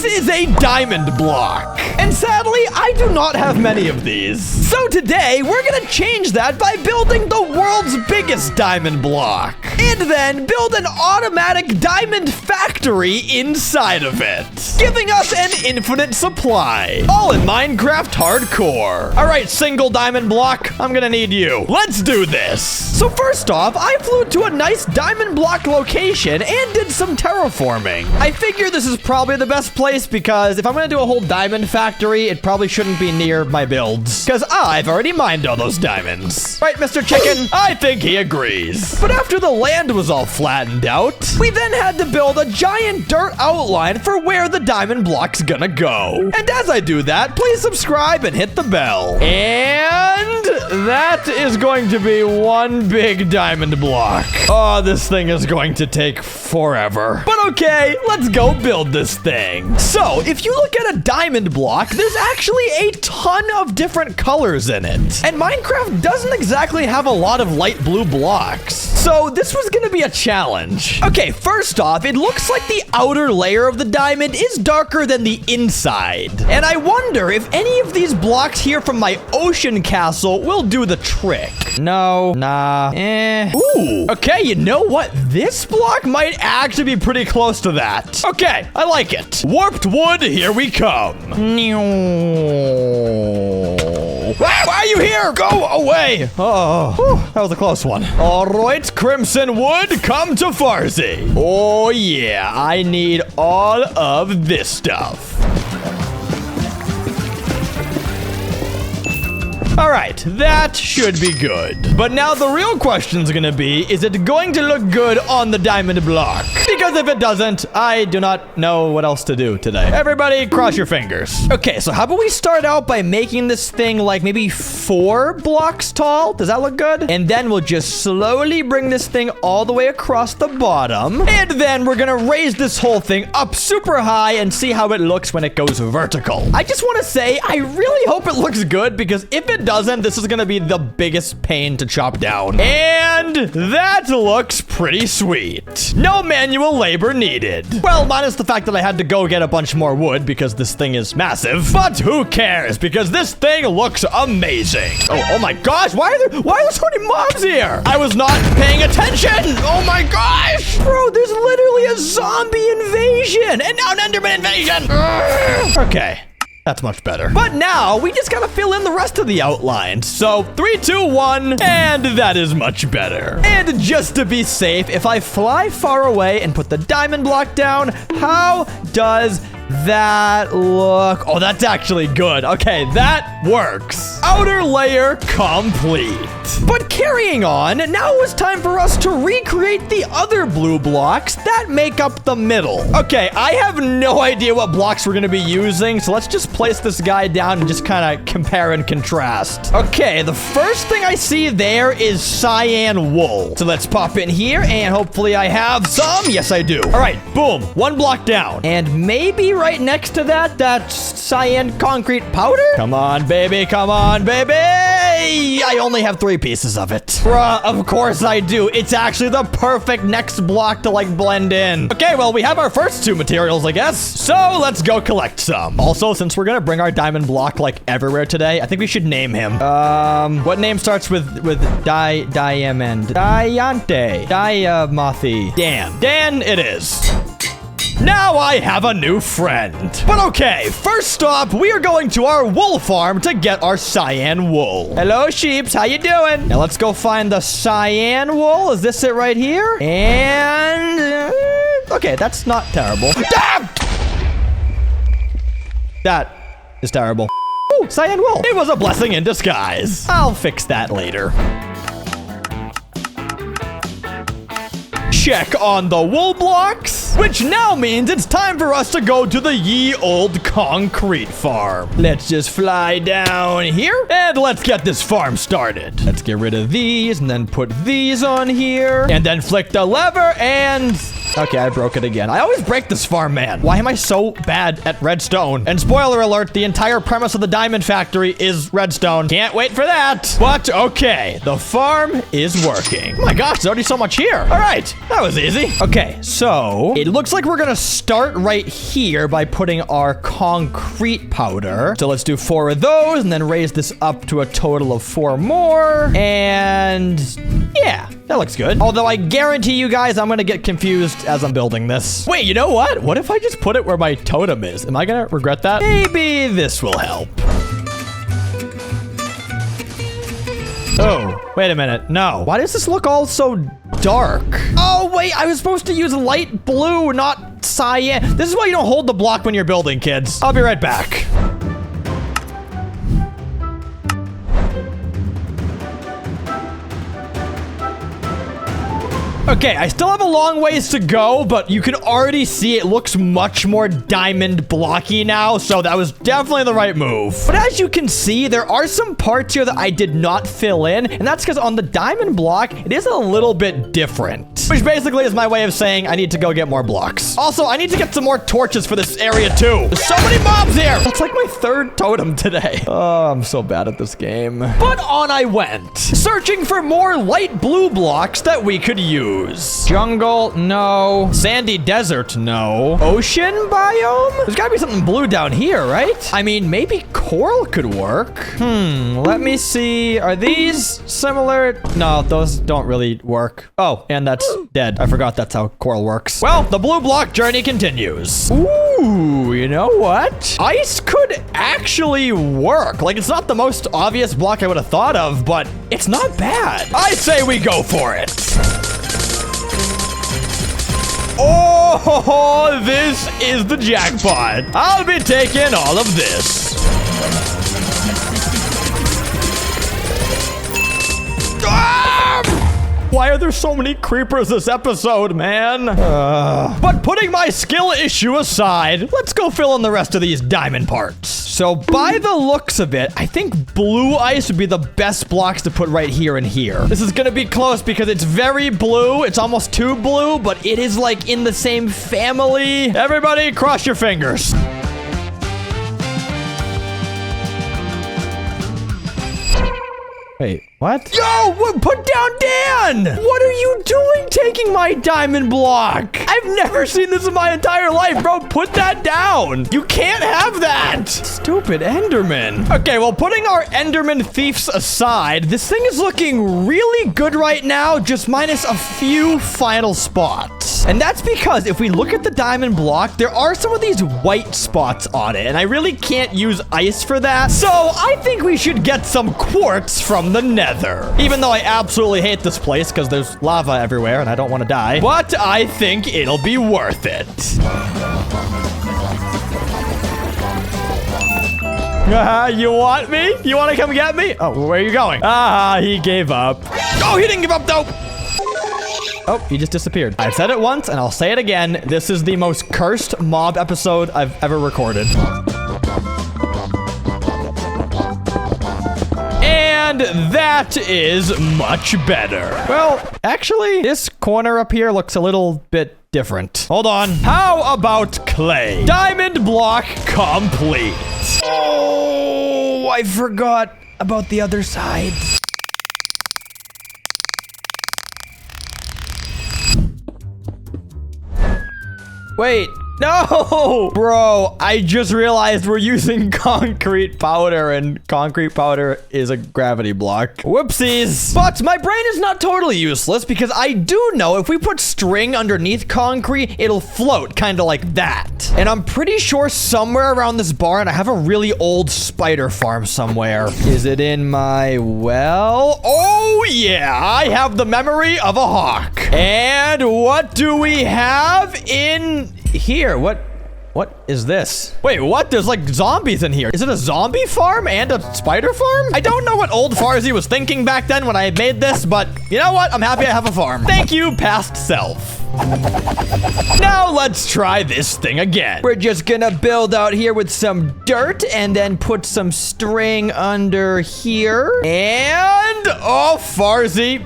This is a diamond block. And sadly, I do not have many of these. So today, we're gonna change that by building the world's biggest diamond block. And then build an automatic diamond factory inside of it, giving us an infinite supply. All in Minecraft Hardcore. All right, single diamond block, I'm gonna need you. Let's do this. So first off, I flew to a nice diamond block location and did some terraforming. I figure this is probably the best place because if I'm gonna do a whole diamond factory, it probably shouldn't be near my builds because I've already mined all those diamonds. Right, Mr. Chicken? I think he agrees. But after the land was all flattened out, we then had to build a giant dirt outline for where the diamond block's gonna go. And as I do that, please subscribe and hit the bell. And that is going to be one big diamond block. Oh, this thing is going to take forever. But okay, let's go build this thing. So, if you look at a diamond block, there's actually a ton of different colors in it. And Minecraft doesn't exactly have a lot of light blue blocks. So, this was gonna be a challenge. Okay, first off, it looks like the outer layer of the diamond is darker than the inside. And I wonder if any of these blocks here from my ocean castle will do the trick. No, nah, Ooh, okay, you know what? This block might actually be pretty close to that. Okay, I like it. Warped wood, here we come. Why are you here? Go away. Oh, whew, that was a close one. All right, Crimson Wood, come to Farzy. Oh, yeah, I need all of this stuff. All right, that should be good. But now the real question's gonna be, is it going to look good on the diamond block? Because if it doesn't, I do not know what else to do today. Everybody, cross your fingers. Okay, so how about we start out by making this thing like maybe 4 blocks tall? Does that look good? And then we'll just slowly bring this thing all the way across the bottom. And then we're gonna raise this whole thing up super high and see how it looks when it goes vertical. I just wanna say, I really hope it looks good because if it doesn't, this is gonna be the biggest pain to chop down. And that looks pretty sweet. No manual labor needed. Well, minus the fact that I had to go get a bunch more wood because this thing is massive. But who cares? Because this thing looks amazing. Oh my gosh, why are there so many mobs here? I was not paying attention. Oh my gosh. Bro, there's literally a zombie invasion and now an Enderman invasion. Okay. That's much better. But now, we just gotta fill in the rest of the outlines. So, 3, 2, 1, and that is much better. And just to be safe, if I fly far away and put the diamond block down, how does that look? Oh, that's actually good. Okay, that works. Outer layer complete. But carrying on, now it's time for us to recreate the other blue blocks that make up the middle. Okay, I have no idea what blocks we're gonna be using, so let's just place this guy down and just kind of compare and contrast. Okay, the first thing I see there is cyan wool. So let's pop in here, and hopefully I have some. Yes, I do. All right, boom, 1 block down. And maybe right next to that, that's cyan concrete powder? Come on, baby, come on, baby! I only have 3 pieces of it. Bruh, of course I do. It's actually the perfect next block to, like, blend in. Okay, well, we have our first 2 materials, I guess. So, let's go collect some. Also, since we're gonna bring our diamond block, like, everywhere today, I think we should name him. What name starts with diamond? Diante. Diamothi. Dan. Dan it is. Now I have a new friend. But okay, first stop, we are going to our wool farm to get our cyan wool. Hello, sheeps. How you doing? Now let's go find the cyan wool. Is this it right here? And... okay, that's not terrible. Ah! That is terrible. Ooh, cyan wool. It was a blessing in disguise. I'll fix that later. Check on the wool blocks, which now means it's time for us to go to the ye old concrete farm. Let's just fly down here and let's get this farm started. Let's get rid of these and then put these on here and then flick the lever and Okay, I broke it again. I always break this farm, man. Why am I so bad at redstone? And spoiler alert, the entire premise of the diamond factory is redstone. Can't wait for that. But okay, the farm is working. Oh my gosh, there's already so much here. All right, that was easy. Okay, so it looks like we're gonna start right here by putting our concrete powder. So let's do 4 of those and then raise this up to a total of 4 more. And yeah, that looks good. Although I guarantee you guys, I'm gonna get confused as I'm building this. Wait, you know what? What if I just put it where my totem is? Am I gonna regret that? Maybe this will help. Oh, wait a minute. No. Why does this look all so dark? Oh, wait, I was supposed to use light blue, not cyan. This is why you don't hold the block when you're building, kids. I'll be right back. Okay, I still have a long ways to go, but you can already see it looks much more diamond blocky now, so that was definitely the right move. But as you can see, there are some parts here that I did not fill in, and that's because on the diamond block, it is a little bit different. Which basically is my way of saying I need to go get more blocks. Also, I need to get some more torches for this area too. There's so many mobs here. That's like my 3rd totem today. Oh, I'm so bad at this game. But on I went, searching for more light blue blocks that we could use. Jungle, no. Sandy desert, no. Ocean biome? There's gotta be something blue down here, right? I mean, maybe coral could work. Let me see. Are these similar? No, those don't really work. Oh, and that's dead. I forgot that's how coral works. Well, the blue block journey continues. Ooh, you know what? Ice could actually work. Like, it's not the most obvious block I would have thought of, but it's not bad. I say we go for it. Oh, this is the jackpot. I'll be taking all of this. Why are there so many creepers this episode, man? But putting my skill issue aside, let's go fill in the rest of these diamond parts. So by the looks of it, I think blue ice would be the best blocks to put right here and here. This is gonna be close because it's very blue. It's almost too blue, but it is like in the same family. Everybody cross your fingers. Wait, what? Yo, put down Dan! What are you doing taking my diamond block? I've never seen this in my entire life, bro. Put that down. You can't have that. Stupid Enderman. Okay, well, putting our Enderman thieves aside, this thing is looking really good right now, just minus a few final spots. And that's because if we look at the diamond block, there are some of these white spots on it, and I really can't use ice for that. So I think we should get some quartz from the nether. Even though I absolutely hate this place because there's lava everywhere and I don't want to die. But I think it'll be worth it. You want me? You want to come get me? Oh, where are you going? He gave up. Oh, he didn't give up though. Oh, he just disappeared. I've said it once and I'll say it again. This is the most cursed mob episode I've ever recorded. And that is much better. Well, actually, this corner up here looks a little bit different. Hold on. How about clay? Diamond block complete. Oh, I forgot about the other side. Wait. No! Bro, I just realized we're using concrete powder, and concrete powder is a gravity block. Whoopsies. But my brain is not totally useless because I do know if we put string underneath concrete, it'll float kind of like that. And I'm pretty sure somewhere around this barn, I have a really old spider farm somewhere. Is it in my well? Oh, yeah. I have the memory of a hawk. And what do we have in here? What what is this? Wait, what? There's like zombies in here. Is it a zombie farm and a spider farm? I don't know what old Farzy was thinking back then when I made this, but you know what? I'm happy I have a farm. Thank you, past self. Now let's try this thing again. We're just gonna build out here with some dirt and then put some string under here. And, oh, Farzy,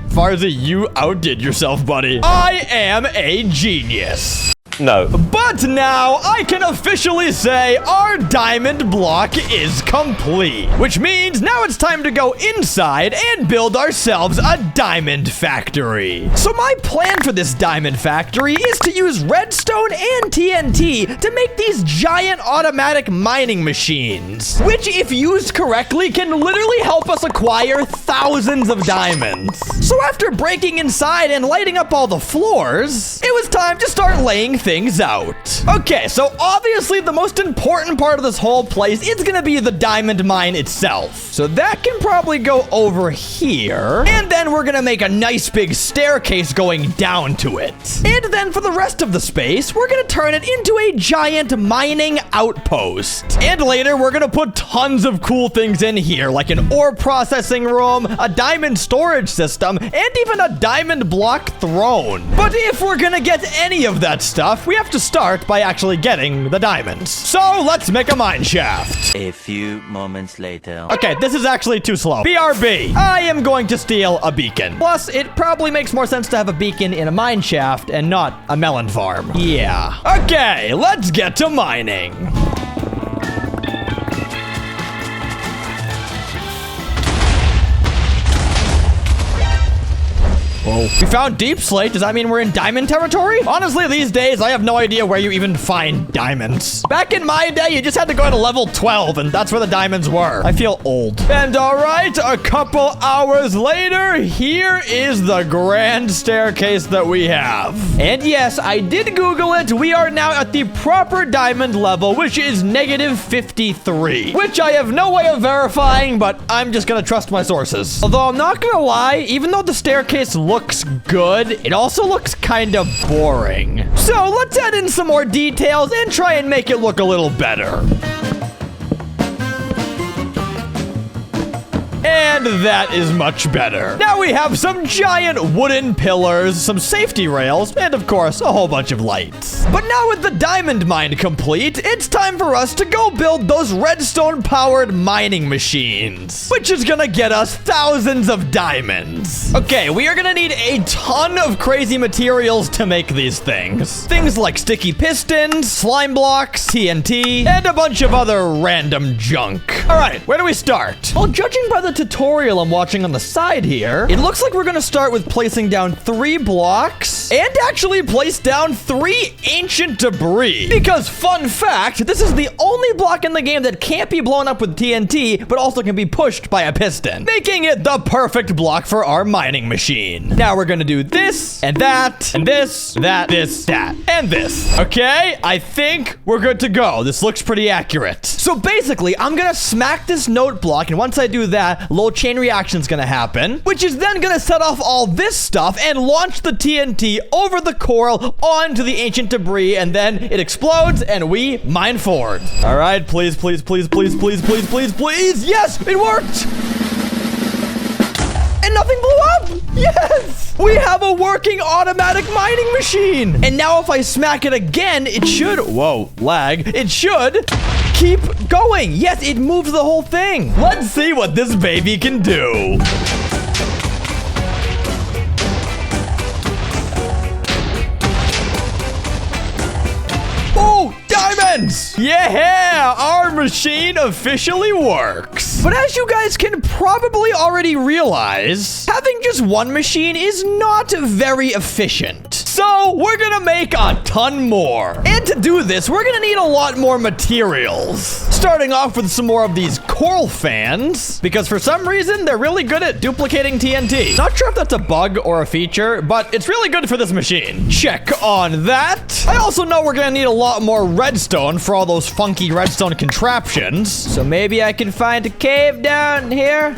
you outdid yourself, buddy. I am a genius. No. But now I can officially say our diamond block is complete, which means now it's time to go inside and build ourselves a diamond factory. So my plan for this diamond factory is to use redstone and TNT to make these giant automatic mining machines, which if used correctly can literally help us acquire thousands of diamonds. So after breaking inside and lighting up all the floors, it was time to start laying things out. Okay, so obviously the most important part of this whole place is gonna be the diamond mine itself. So that can probably go over here. And then we're gonna make a nice big staircase going down to it. And then for the rest of the space, we're gonna turn it into a giant mining outpost. And later, we're gonna put tons of cool things in here, like an ore processing room, a diamond storage system, and even a diamond block throne. But if we're gonna get any of that stuff, we have to start by actually getting the diamonds. So let's make a mine shaft. A few moments later. Okay, this is actually too slow. BRB. I am going to steal a beacon. Plus, it probably makes more sense to have a beacon in a mine shaft and not a melon farm. Yeah. Okay, let's get to mining. Whoa. We found deep slate. Does that mean we're in diamond territory? Honestly, these days, I have no idea where you even find diamonds. Back in my day, you just had to go to level 12, and that's where the diamonds were. I feel old. And all right, a couple hours later, here is the grand staircase that we have. And yes, I did Google it. We are now at the proper diamond level, which is -53, which I have no way of verifying, but I'm just gonna trust my sources. Although I'm not gonna lie, even though the staircase looks good, it also looks kind of boring. So let's add in some more details and try and make it look a little better. And that is much better. Now we have some giant wooden pillars, some safety rails, and of course, a whole bunch of lights. But now with the diamond mine complete, it's time for us to go build those redstone-powered mining machines, which is gonna get us thousands of diamonds. Okay, we are gonna need a ton of crazy materials to make these things. Things like sticky pistons, slime blocks, TNT, and a bunch of other random junk. All right, where do we start? Well, judging by the tutorial I'm watching on the side here, it looks like we're gonna start with placing down 3 blocks and actually place down 3 ancient debris. Because fun fact, this is the only block in the game that can't be blown up with TNT, but also can be pushed by a piston, making it the perfect block for our mining machine. Now we're gonna do this, and that, and this, that, and this. Okay, I think we're good to go. This looks pretty accurate. So basically, I'm gonna smack this note block, and once I do that, a little chain reaction is gonna happen, which is then gonna set off all this stuff and launch the TNT over the coral onto the ancient debris, and then it explodes and we mine forward. All right, please, please, please, please, please, please, please, please. Yes, it worked. And nothing blew up. Yes, we have a working automatic mining machine. And now if I smack it again, it should, whoa, lag. It should keep going. Yes, it moves the whole thing. Let's see what this baby can do. Oh, diamonds! Yeah, our machine officially works. But as you guys can probably already realize, having just one machine is not very efficient. So we're gonna make a ton more. And to do this, we're gonna need a lot more materials. Starting off with some more of these coral fans, because for some reason, they're really good at duplicating TNT. Not sure if that's a bug or a feature, but it's really good for this machine. Check on that. I also know we're gonna need a lot more redstone for all those funky redstone contraptions. So maybe I can find a cave down here?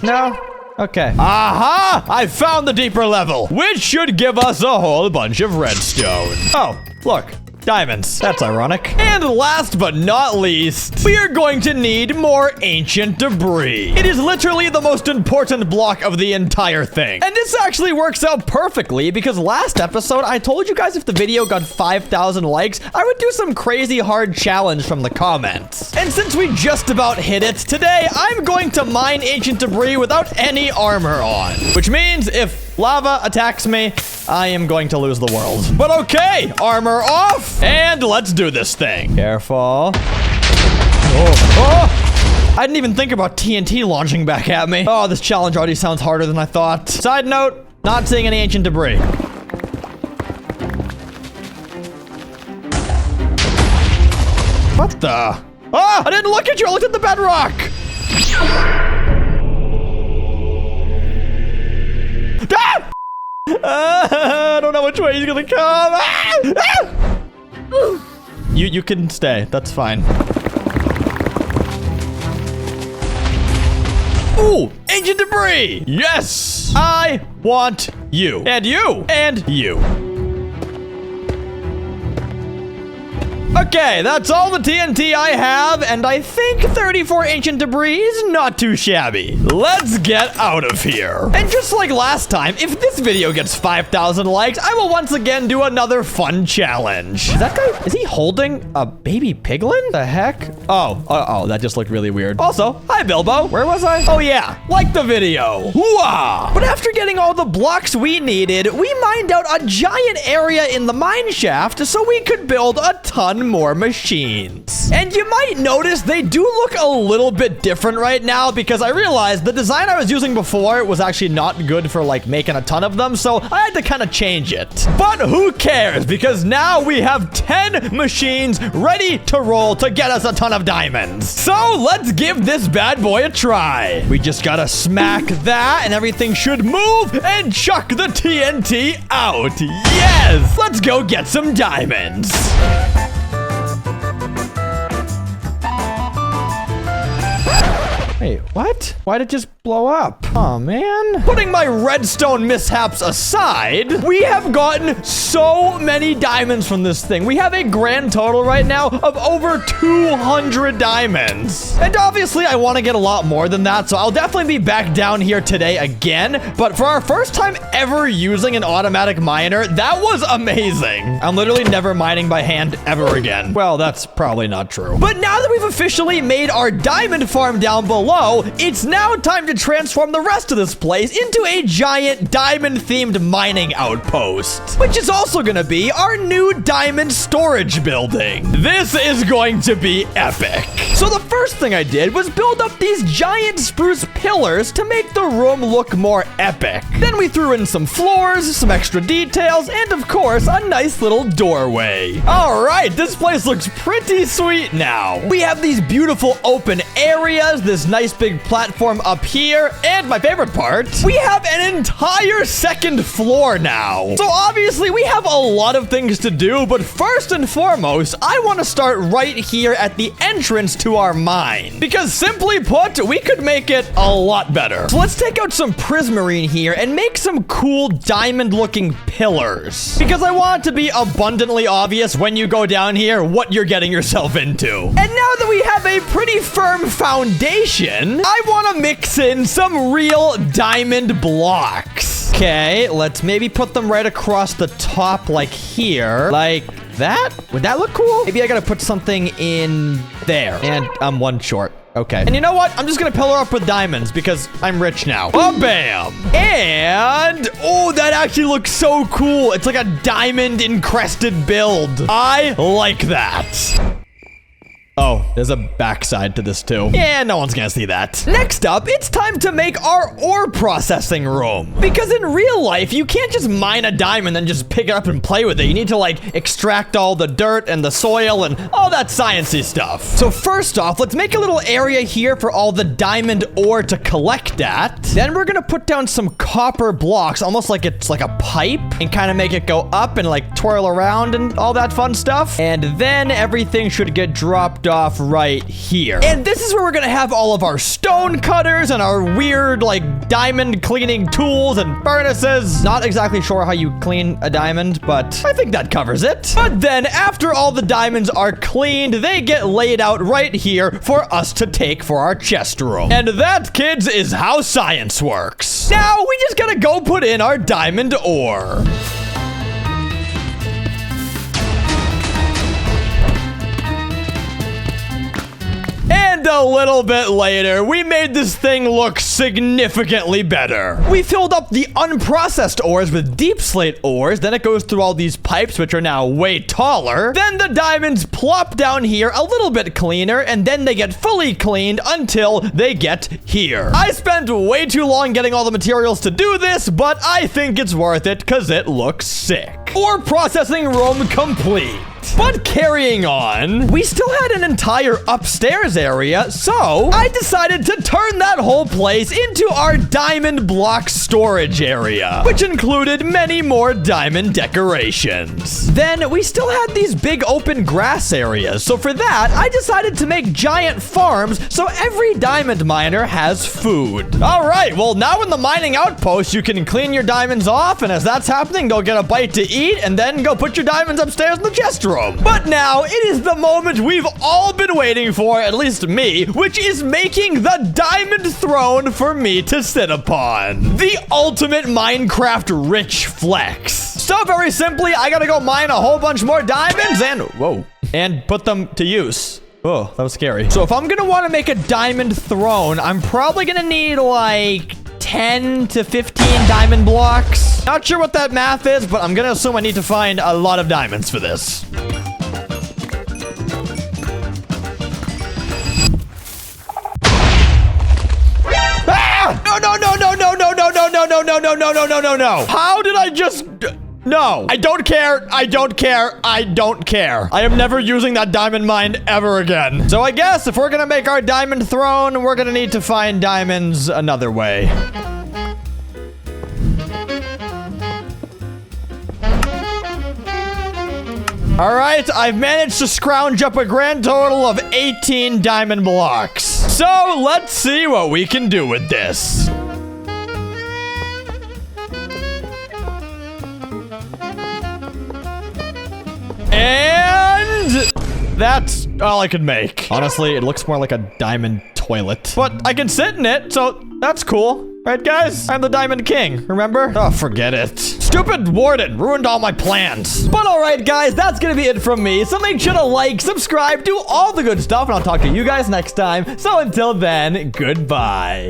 No? Okay. Aha! I found the deeper level, which should give us a whole bunch of redstone. Oh, look. diamonds. That's ironic. And last but not least, we are going to need more ancient debris. It is literally the most important block of the entire thing. And this actually works out perfectly because last episode, I told you guys if the video got 5,000 likes, I would do some crazy hard challenge from the comments. And since we just about hit it, today I'm going to mine ancient debris without any armor on. Which means if lava attacks me, I am going to lose the world. But okay, armor off, and let's do this thing. Careful. Oh. I didn't even think about TNT launching back at me. Oh, this challenge already sounds harder than I thought. Side note, not seeing any ancient debris. What the? Oh, I didn't look at you, I looked at the bedrock. Ah! I don't know which way he's gonna come. Ah! You can stay, that's fine. Ooh, ancient debris! Yes! I want you. And you. And you. Okay, that's all the TNT I have, and I think 34 ancient debris is not too shabby. Let's get out of here. And just like last time, if this video gets 5,000 likes, I will once again do another fun challenge. Is that guy, is he holding a baby piglin? The heck? Oh, that just looked really weird. Also, hi Bilbo, where was I? Oh yeah, like the video. Hooah! But after getting all the blocks we needed, we mined out a giant area in the mine shaft so we could build a ton more machines. And you might notice they do look a little bit different right now because I realized the design I was using before was actually not good for like making a ton of them, so I had to kind of change it. But who cares, because now we have 10 machines ready to roll to get us a ton of diamonds. So let's give this bad boy a try. We just gotta smack that and everything should move and chuck the TNT out. Yes! Let's go get some diamonds. Wait, what? Why'd it just blow up? Oh man. Putting my redstone mishaps aside, we have gotten so many diamonds from this thing. We have a grand total right now of over 200 diamonds. And obviously I want to get a lot more than that, so I'll definitely be back down here today again. But for our first time ever using an automatic miner, that was amazing. I'm literally never mining by hand ever again. Well, that's probably not true. But now that we've officially made our diamond farm down below, it's now time to transform the rest of this place into a giant diamond-themed mining outpost, which is also gonna be our new diamond storage building. This is going to be epic. So the first thing I did was build up these giant spruce pillars to make the room look more epic. Then we threw in some floors, some extra details, and of course, a nice little doorway. All right, this place looks pretty sweet now. We have these beautiful open areas, this nice big platform up here, and my favorite part, we have an entire second floor now. So obviously we have a lot of things to do, but first and foremost, I want to start right here at the entrance to our mine, because simply put, we could make it a lot better. So let's take out some prismarine here and make some cool diamond looking pillars, because I want it to be abundantly obvious when you go down here what you're getting yourself into. And now that we have a pretty firm foundation, I want to mix in some real diamond blocks. Okay, let's maybe put them right across the top like here. Like that? Would that look cool? Maybe I gotta put something in there. And I'm one short. Okay. And you know what? I'm just gonna pillar up with diamonds because I'm rich now. Oh, bam. And, oh, that actually looks so cool. It's like a diamond encrusted build. I like that. Oh, there's a backside to this too. Yeah, no one's gonna see that. Next up, it's time to make our ore processing room. Because in real life, you can't just mine a diamond and just pick it up and play with it. You need to like extract all the dirt and the soil and all that sciencey stuff. So first off, let's make a little area here for all the diamond ore to collect at. Then we're gonna put down some copper blocks, almost like it's like a pipe, and kind of make it go up and like twirl around and all that fun stuff. And then everything should get dropped off right here. And this is where we're gonna have all of our stone cutters and our weird, like, diamond cleaning tools and furnaces. Not exactly sure how you clean a diamond, but I think that covers it. But then after all the diamonds are cleaned, they get laid out right here for us to take for our chest room. And that, kids, is how science works. Now we just gotta go put in our diamond ore. And a little bit later, we made this thing look significantly better. We filled up the unprocessed ores with deep slate ores, then it goes through all these pipes, which are now way taller. Then the diamonds plop down here a little bit cleaner, and then they get fully cleaned until they get here. I spent way too long getting all the materials to do this, but I think it's worth it because it looks sick. Ore processing room complete. But carrying on, we still had an entire upstairs area, so I decided to turn that whole place into our diamond block storage area, which included many more diamond decorations. Then we still had these big open grass areas, so for that, I decided to make giant farms so every diamond miner has food. All right, well, now in the mining outpost, you can clean your diamonds off, and as that's happening, go get a bite to eat, and then go put your diamonds upstairs in the chest room. But now, it is the moment we've all been waiting for, at least me, which is making the diamond throne for me to sit upon. The ultimate Minecraft rich flex. So very simply, I gotta go mine a whole bunch more diamonds and put them to use. Oh, that was scary. So if I'm gonna want to make a diamond throne, I'm probably gonna need like 10 to 15 diamond blocks. Not sure what that math is, but I'm gonna assume I need to find a lot of diamonds for this. No. How did I just... No. I don't care. I don't care. I don't care. I am never using that diamond mine ever again. So I guess if we're gonna make our diamond throne, we're gonna need to find diamonds another way. All right, I've managed to scrounge up a grand total of 18 diamond blocks. So let's see what we can do with this. And that's all I could make. Honestly, it looks more like a diamond toilet, but I can sit in it, so that's cool. Right, guys? I'm the Diamond King, remember? Oh, forget it. Stupid warden ruined all my plans. But all right, guys, that's gonna be it from me. So make sure to like, subscribe, do all the good stuff, and I'll talk to you guys next time. So until then, goodbye.